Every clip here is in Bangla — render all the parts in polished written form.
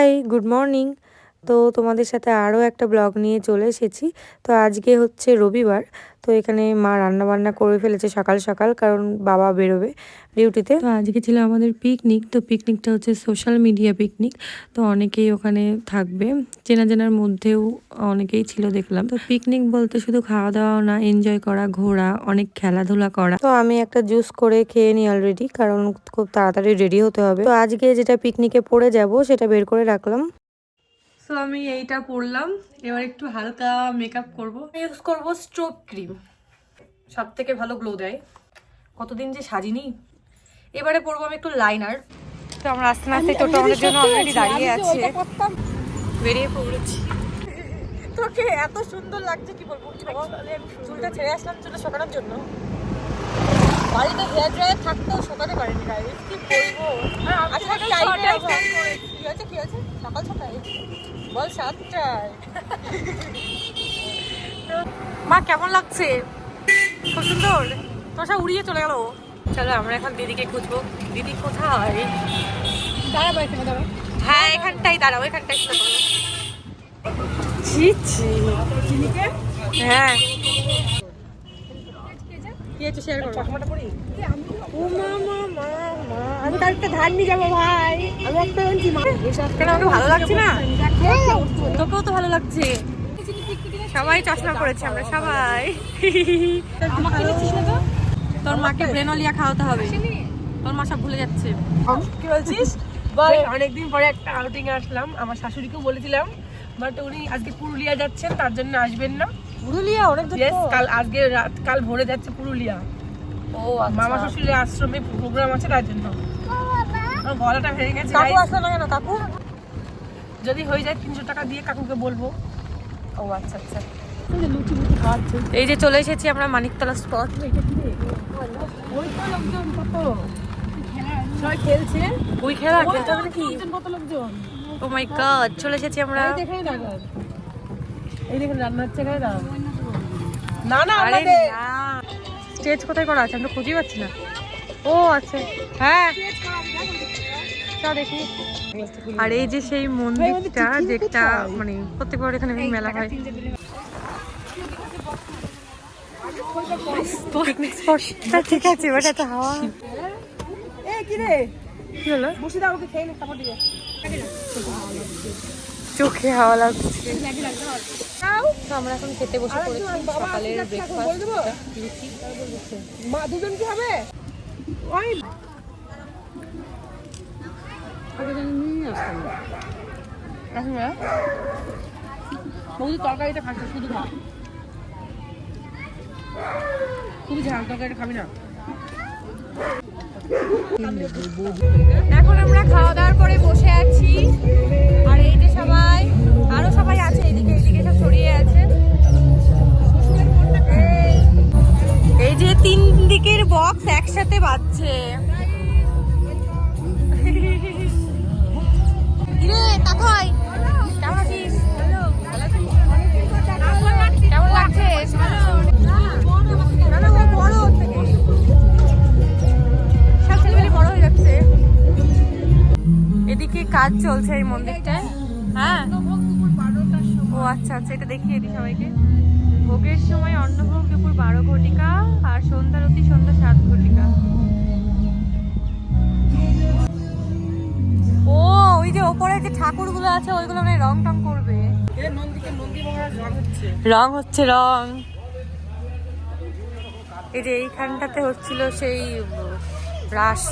High, good morning. তো তোমাদের সাথে আরও একটা ব্লগ নিয়ে চলে এসেছি। তো আজকে হচ্ছে রবিবার, তো এখানে মা রান্নাবান্না করে ফেলেছে সকাল সকাল, কারণ বাবা বেরোবে ডিউটিতে। তো আজকে ছিল আমাদের পিকনিক। তো পিকনিকটা হচ্ছে সোশ্যাল মিডিয়া পিকনিক। তো অনেকেই ওখানে থাকবে, চেনা জানার মধ্যেও অনেকেই ছিল দেখলাম। তো পিকনিক বলতে শুধু খাওয়া দাওয়া না, এনজয় করা, ঘোরা, অনেক খেলাধুলা করা। তো আমি একটা জুস করে খেয়ে নিই অলরেডি, কারণ খুব তাড়াতাড়ি রেডি হতে হবে। তো আজকে যেটা পিকনিকে পরে যাব সেটা বের করে রাখলাম। সো আমি এইটা পরলাম, এবার একটু হালকা মেকআপ করব। ইউজ করব স্ট্রোক ক্রিম, সব থেকে ভালো গ্লো দেয়। কতদিন যে সাজিনি। এবারে পরবো আমি একটু লাইনার। তো আমরা আস্তে আস্তে টোটো আমাদের জন্য অলরেডি দাঁড়িয়ে আছে, বেরিয়ে পড়েছি। তোকে এত সুন্দর লাগছে কি বলবো। চুলটা ছেড়ে আসলাম চুলটা শোকানোর জন্য। বাড়িতে হেয়ার ড্রায়ার থাকতেও শোকাতে পারিনি গাইস, কি বলবো। কি হয়েছে সকাল ছটায় বল 7টায়। মা কেমন লাগছে? খুব সুন্দর। তোর সব উড়িয়ে চলে গেল। চলো আমরা এখন দিদিকে খুঁজবো। দিদি কোথায়? দাঁড়াবো এখানে, দাঁড়াও। হ্যাঁ এখানটাই দাঁড়াও, এখানটাই ছিল। হ্যাঁ কি হচ্ছে শেয়ার করো। চশমাটা পরি। ও মা আমি কালকে ধান নিয়ে যাবো ভাই। আমি একটা আনছি মা। কেন আমাকে ভালো লাগছে না? তোকেও তো ভালো লাগছে। সবাই চশমা পড়েছে, আমরা সবাই। আমাকে নিচ্ছিস না তো? তোর মাকে ব্রেনলিয়া খাওয়াতে হবে, তোর মা সব ভুলে যাচ্ছে। কি বলছিস বল? অনেকদিন পরে একটা আউটিং আসলাম, আমার শাশুড়িকেও বলেছিলাম, বাট উনি আজকে পুরুলিয়া যাচ্ছেন, তার জন্য আসবেন না। পুরুলিয়া অনেক দূর। কাল আজকে কাল ভোরে যাচ্ছে পুরুলিয়া। ও মামা শ্বশুরের আশ্রমে প্রোগ্রাম আছে, তার জন্য। আমার গলাটা ভেঙে গেছে। কাকু আসবে না কেন? কাকু যদি হয়ে যায় 300 টাকা দিয়ে কাকুকে বলবো। ও আচ্ছা আচ্ছা। এই যে চলে এসেছি আমরা মানিকতলা স্পট। ও মাই গড, চলে এসেছি আমরা। এই দেখুন রান্না হচ্ছে এখানে। না না স্টেজ কোথায় করা আছে আমরা খুঁজে পাচ্ছি না। ও আচ্ছা হ্যাঁ দেখি। আর এই যে সেই মন্দিরটা, যেটা মানে প্রত্যেকবার এখানে মেলা হয়। পিকনিক স্পটটা ঠিক আছে, বাট এত হাওয়া। কি হলো? চোখে হাওয়া লাগছে। তো আমরা এখন খেতে বসে পড়েছি সকালের ব্রেকফাস্ট। লুচি মা দুজন কি হবে? ওই বৌদি তরকারিটা খাস না, শুধু খা। খুবই ঝাল, তরকারিটা খাবি না। এখন আমরা খাওয়া দাওয়ার পরে বসে আছি, আর এই যে সবাই আরো সবাই আছে এদিকে এদিকে সব ছড়িয়ে আছে। এই যে 3 দিকের বক্স একসাথে বাজছে। কিরে কাকাই কেমন আছিস? কেমন লাগছে? সব ছেলেমেয়ে বড় হয়ে যাচ্ছে। এদিকে কাজ চলছে এই মন্দিরটায়। হ্যাঁ ও আচ্ছা আচ্ছা, এটা দেখিয়ে দিই সবাইকে। ভোগের সময় অন্নভোগ দুপুর 12 ঘটিকা আর সন্ধ্যারতি সন্ধ্যা 7 ঘটিকা। ও ওই যে ওপরে যে ঠাকুরগুলো আছে ওইগুলো মানে রং টং করবে। রং হচ্ছে রং। এই যে এইখানটাতে হচ্ছিল সেই রাস।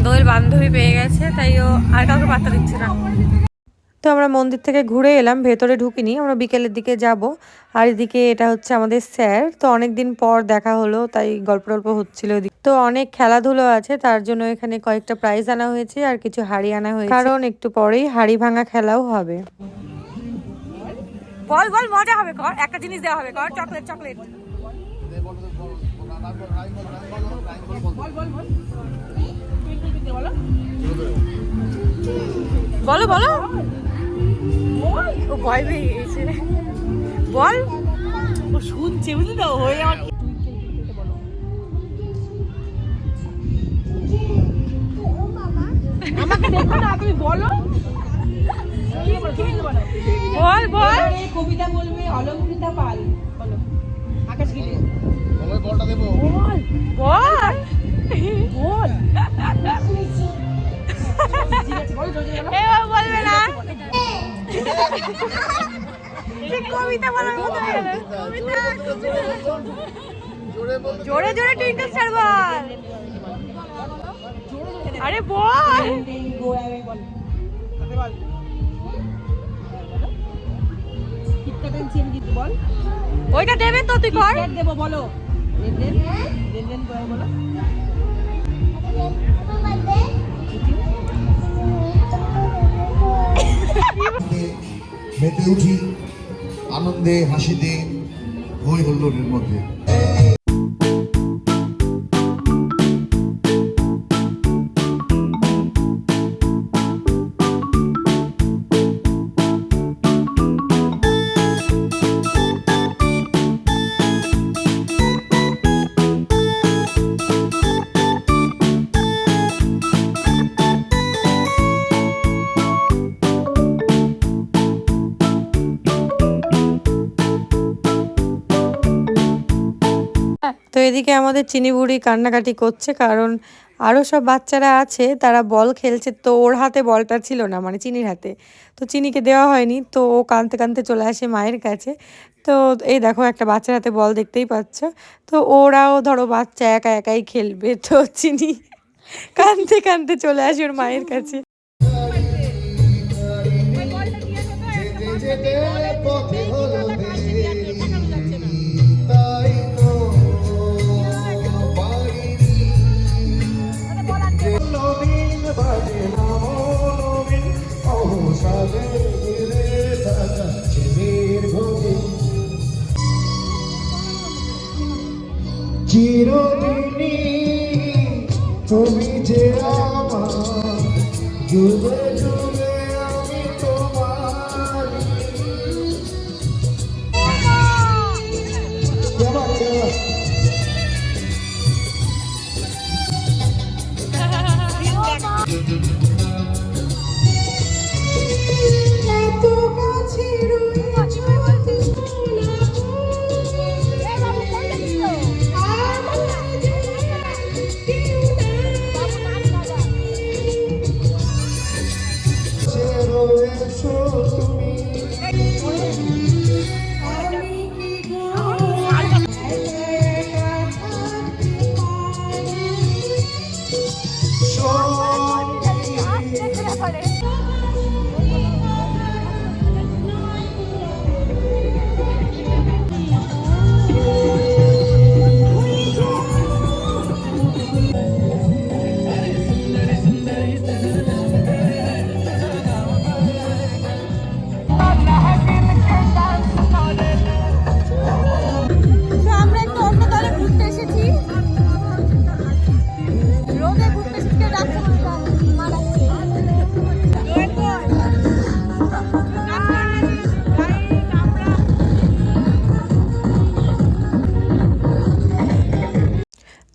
দোয়েল বান্ধবী পেয়ে গেছে, তাই ও আর কাউকে পাত্তা দিচ্ছে না। তো আমরা মন্দির থেকে ঘুরে এলাম, ভেতরে ঢুকিনি, আমরা বিকেলের দিকে যাব। আর এদিকে এটা হচ্ছে আমাদের স্যার। তো অনেকদিন পর দেখা হলো, তাই গল্প টল্প হচ্ছিল। তো অনেক খেলাধুলো আছে, তার জন্য এখানে কয়েকটা প্রাইজ আনা হয়েছে আর কিছু হাড়ি আনা হয়েছে, কারণ একটু পরেই হাড়ি ভাঙা খেলাও হবে। বল বল, মজা হবে। কর একটা জিনিস দেওয়া হবে, কর চকলেট চকলেট। বলো বলো। ও ভয় পেয়ে গেছে। বল। ও শুনছে, বুঝলি তো হয়ে আমার। আমাকে দেখো না, তুমি বলো। বল বল। কবিতা বলবে অলঙ্কৃতা পাল। বলো। আকাশ গিরে। বলো বলটা দেবো। বল বল বল। এবার বলবে না। কবিতা বলার মতো হয়ে গেল। জোরে জোরে টুইঙ্কল স্টার বল। আরে বল। ওইটা দেবে তো, তুই কর। দেবো বলো। বলো। মেতে উঠি আনন্দে হাসিতে হই হুল্লোড়ের মধ্যে। তো এদিকে আমাদের চিনি বুড়ি কান্নাকাটি করছে, কারণ আরও সব বাচ্চারা আছে তারা বল খেলছে, তো ওর হাতে বলটা ছিল না, মানে চিনির হাতে, তো চিনিকে দেওয়া হয়নি, তো ও কাঁদতে কাঁদতে চলে আসে মায়ের কাছে। তো এই দেখো একটা বাচ্চার হাতে বল দেখতেই পাচ্ছ, তো ওরাও ধরো বাচ্চা একা একাই খেলবে, তো চিনি কাঁদতে কাঁদতে চলে আসে ওর মায়ের কাছে। চিরদিনই তুমি যে আমার, যুগে যুগে আমি তোমার।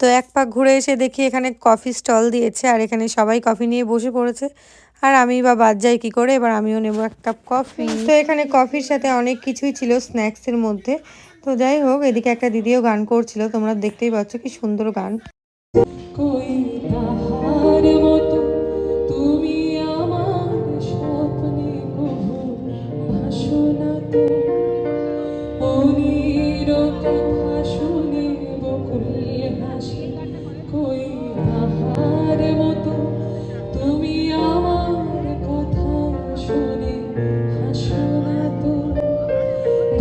তো এক পাক ঘুরে এসে দেখি এখানে কফি স্টল দিয়েছে, আর এখানে সবাই কফি নিয়ে বসে পড়েছে, আর আমি বা বাদ যাই কি করে, এবার আমিও নেব এক কাপ কফি। তো এখানে কফির সাথে অনেক কিছুই ছিল স্ন্যাক্সের মধ্যে। তো যাই হোক, এদিকে একটা দিদিও গান করছিল, তোমরা দেখতেই পাচ্ছ কি সুন্দর গান। তুমি আমার স্বপ্নে কবু ভাসো না তো, অনির কথা শুনে বকুল হাসি, কই তাহার মতো তুমি আমার কথা শুনে হাসো না তো,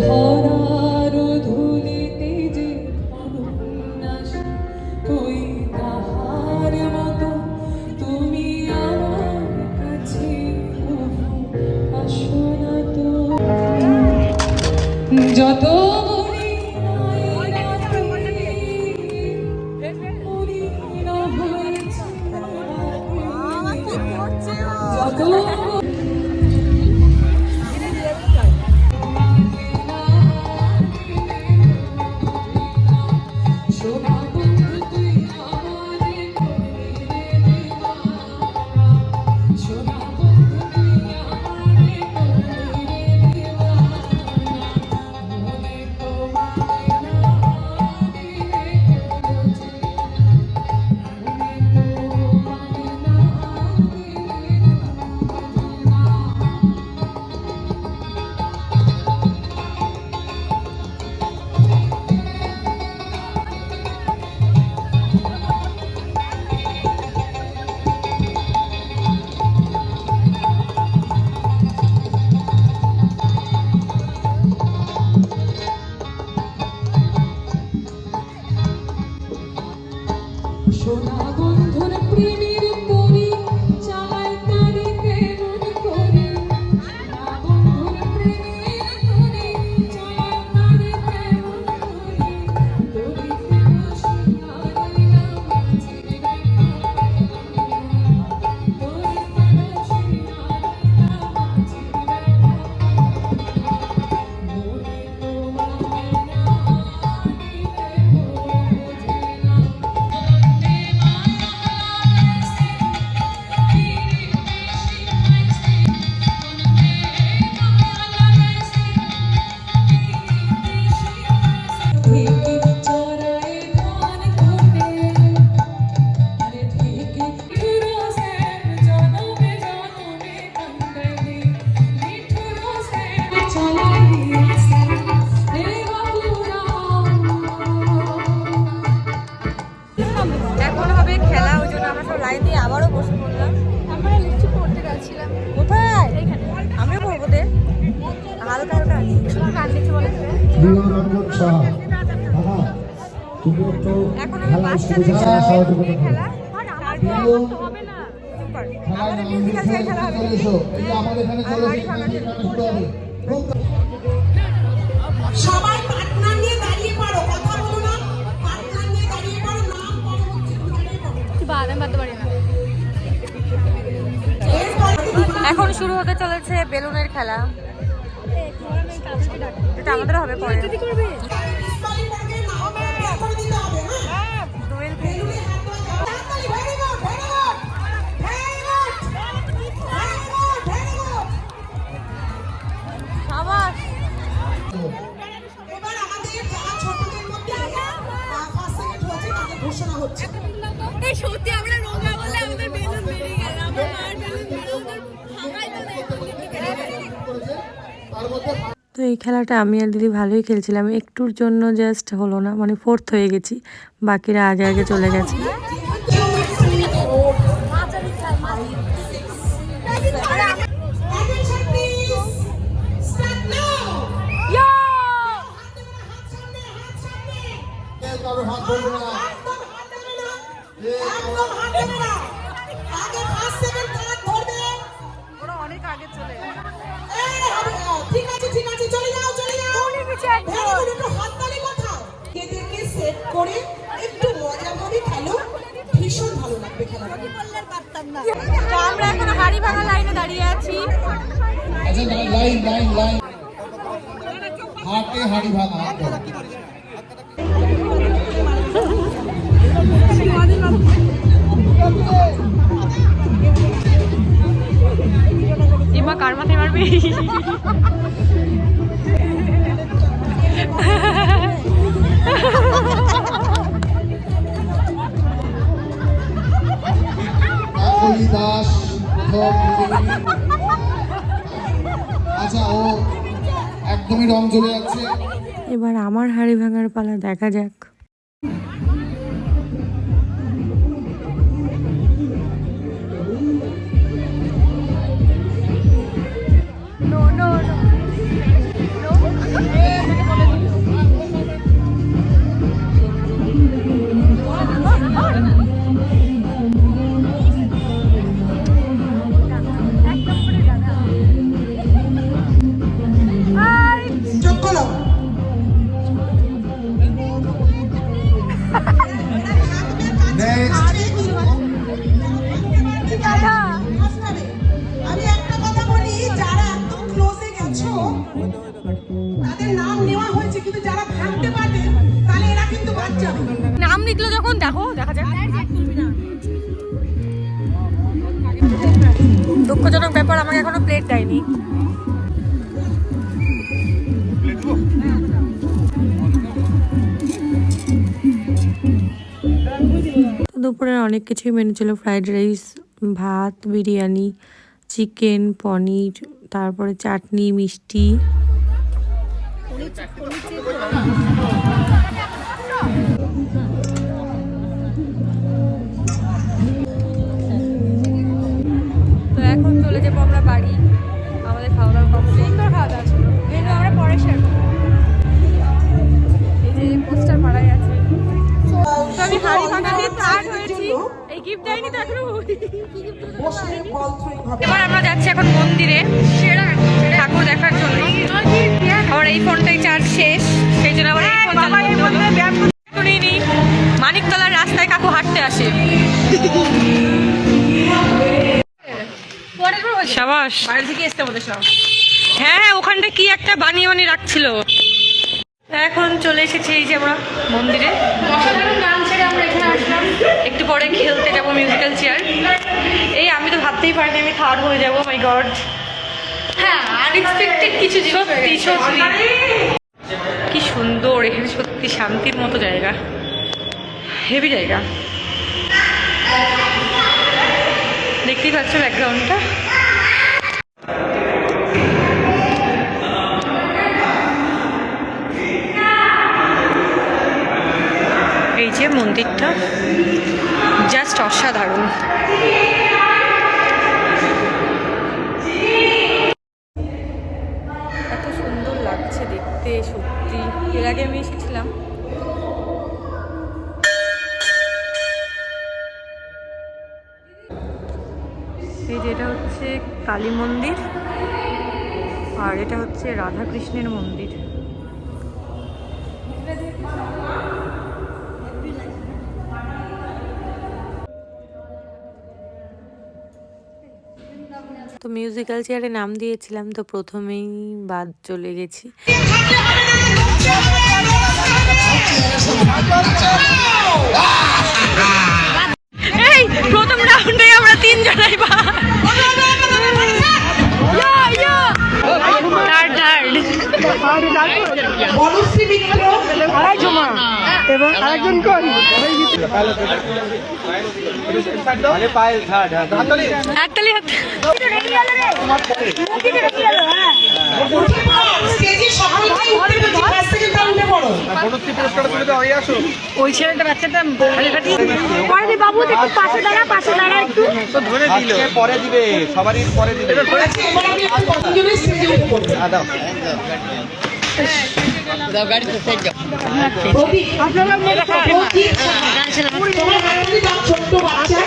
ধরার ধুলিতে যে অনুন্নাস, কই তাহার লীলা রঞ্জন সাহা। দাদা তুমি একটু এখন আমি খেলা বাচ্চাদের সুবিধা সহযোগিতা খেলা করো। আমার প্রিয় তো হবে না খেলায় আমাদের নাম মিউজিক্যাল চেয়ার খেলা হবে চলে এসো। এই যে আমাদের এখানে চলে এখানে শুরু হবে। সবাই পার্টনার নিয়ে দাঁড়িয়ে পড়ো, কথা বলো না, পার্টনার নিয়ে দাঁড়িয়ে পড়ো, নাম পড়ো হচ্ছে দাঁড়িয়ে পড়ো। এখন শুরু হতে চলেছে বেলুনের খেলা। এটা আমাদের হবে পরে। স্পেলিং পড়ে নাম বের করে দিতে হবে, হ্যাঁ? বেলুনে হাত দেওয়া যাবে। তাড়াতাড়ি, very good, very good, very good, very good, very good। সাবাস। এবার আমাদের যারা ছোটদের মধ্যে ফার্স্ট সেকেন্ড হয়েছে তাদের ঘোষণা হচ্ছে। এই সত্যি আমরা রোগা বলে আমাদের বেলুন বেরিয়ে গেল, আমার মার বেলুন বেরোনোর হাওয়াই তো নেই। তো এই খেলাটা আমি আর দিদি ভালোই খেলছিলাম, একটুর জন্য জাস্ট হলো না, মানে ফোর্থ হয়ে গেছি, বাকিরা আগে আগে চলে গেছে। Attention please, start now. কারো হাত ধরবে না। একদম হাত দেবে না, একদম হাত দেবে না। আগে ফার্স্ট সেকেন্ড থার্ড ধরবে। ওরা অনেক আগে চলে ঠিক আছে ঠিক আছে, চলে যাও চলে যাও। Very good, একটু হাততালি কোথাও। এদেরকে সেট করে একটু মজা করে খেলো, ভীষণ ভালো লাগবে খেলাটা। তো আমরা এখন হাড়ি ভাঙা লাইনে দাঁড়িয়ে আছি। আচ্ছা লাইন লাইন লাইন হাতে হাড়ি ভাঙা। ইমা কার মাথায় মারবে? কাকলি দাস আচ্ছা ও একদমই রং চলে যাচ্ছে। এবার আমার হাঁড়ি ভাঙার পালা, দেখা যাক। চোখ খোলো। নেক্সট আমি একটা কথা বলি, যারা একদম ক্লোজে গেছো তাদের নাম নেওয়া হয়েছে, কিন্তু যারা ভাঙতে পারবে তাহলে এরা কিন্তু বাদ যাবে। নাম লিখলো যখন দেখো, দেখা যাক। দুঃখজনক ব্যাপার, আমাকে এখনো প্লেট দেয়নি। তো দুপুরে অনেক কিছুই মেনু ছিল, ফ্রাইড রাইস, ভাত, বিরিয়ানি, চিকেন, পনির, তারপরে চাটনি, মিষ্টি। তো এখন চলে যাবো আমরা বাড়ি। আমাদের খাওয়া দাওয়া কমপ্লিট। সুন্দর খাওয়া দাওয়া ছিল, মেনু আমরা পরে শেয়ার করবো। এই যে পোস্টার মারাই আছে। তো আমি হাড়ি ভাঙা দিয়ে থার্ড হয়েছি। এই গিফট দেয়নি তো এখনো। বসে বল থ্রোইং হবে। এবার আমরা যাচ্ছি এখন মন্দিরে ঠাকুর দেখার জন্য। আমার এই ফোনটাই চার্জ শেষ, সেই জন্য আবার এই ফোন শুনিনি নি। মানিকতলার রাস্তায় কাকু হাঁটতে আসে। সাবাস, বাইরে থেকে এসছে আমাদের সব। হ্যাঁ হ্যাঁ, ওখানটা কি একটা বানিয়ে বানিয়ে রাখছিল। এখন চলে এসেছি এই যে আমরা মন্দিরে। গান ছেড়ে আমরা এখানে আসলাম, একটু পরে খেলতে যাবো মিউজিক্যাল চেয়ার। এই আমি তো ভাবতেই পারিনি আমি থার্ড হয়ে যাবো। মাই গড, হ্যাঁ আনএক্সপেক্টেড কিছু। সত্যি সত্যি কি সুন্দর এখানে, সত্যি শান্তির মতো জায়গা, হেভি জায়গা। দেখতেই পাচ্ছ ব্যাকগ্রাউন্ডটা। এই যে মন্দিরটা জাস্ট অসাধারণ। এত সুন্দর লাগছে দেখতে, সত্যি। নেমে এসেছিলাম। এই যে এটা হচ্ছে কালী মন্দির আর এটা হচ্ছে রাধা কৃষ্ণের মন্দির। তো মিউজিক্যাল চেয়ারে নাম দিয়েছিলাম, তো প্রথমেই বাদ চলে গেছি। এই প্রথম রাউন্ডে আমরা 3 জনাই বনশ্রী মিত্র এবং আরেকজন কোন একটালি স্টেজে সকলকে উঠতে বলছি, কাছ থেকে তার উঠে পড়ো। ওই ছেলেটা বাচ্চাটা পরে বাবু একটু পাশে দাঁড়া একটু পরে দিবে, সবারই পরে দিবে। আচ্ছা, এবার আমি একটু কতজনের স্টেজে উঠে পড়বো। প্রদীপ, প্রদীপ, তোমার হাতে দাও ছোট্ট বাচ্চা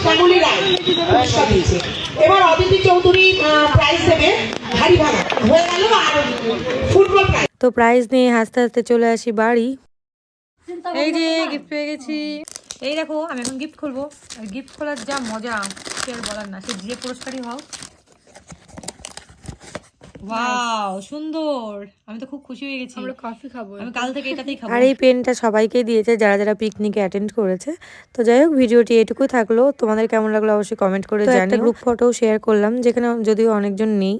শ্যামলী রায় পুরস্কার দিয়েছে। এবার অদিতি চৌধুরী প্রাইজ দেবে ভারী ভাড়া হয়ে গেল আর ফুটবল প্রাইজ। তো প্রাইজ নিয়ে হাসতে হাসতে চলে আসি বাড়ি। এই যে গিফট পেয়ে গেছি। এই দেখো আমি এখন গিফট খুলবো। আর গিফট খোলার যা মজা সে আর বলার না, সে যে পুরস্কারই হোক। ওয়াও সুন্দর, আমি তো খুব খুশি হয়ে গেছি। আমরা কফি খাবো, আমি কাল থেকে এটাতেই খাবো। আর এই পেনটা সবাইকে দিয়েছে যারা যারা পিকনিকে অ্যাটেন্ড করেছে। তো যাই হোক, ভিডিওটি এটুকুই থাকলো। তোমাদের কেমন লাগলো অবশ্যই কমেন্ট করে জানিও। একটা গ্রুপ ফটো শেয়ার করলাম যেখানে যদিও অনেকজন নেই।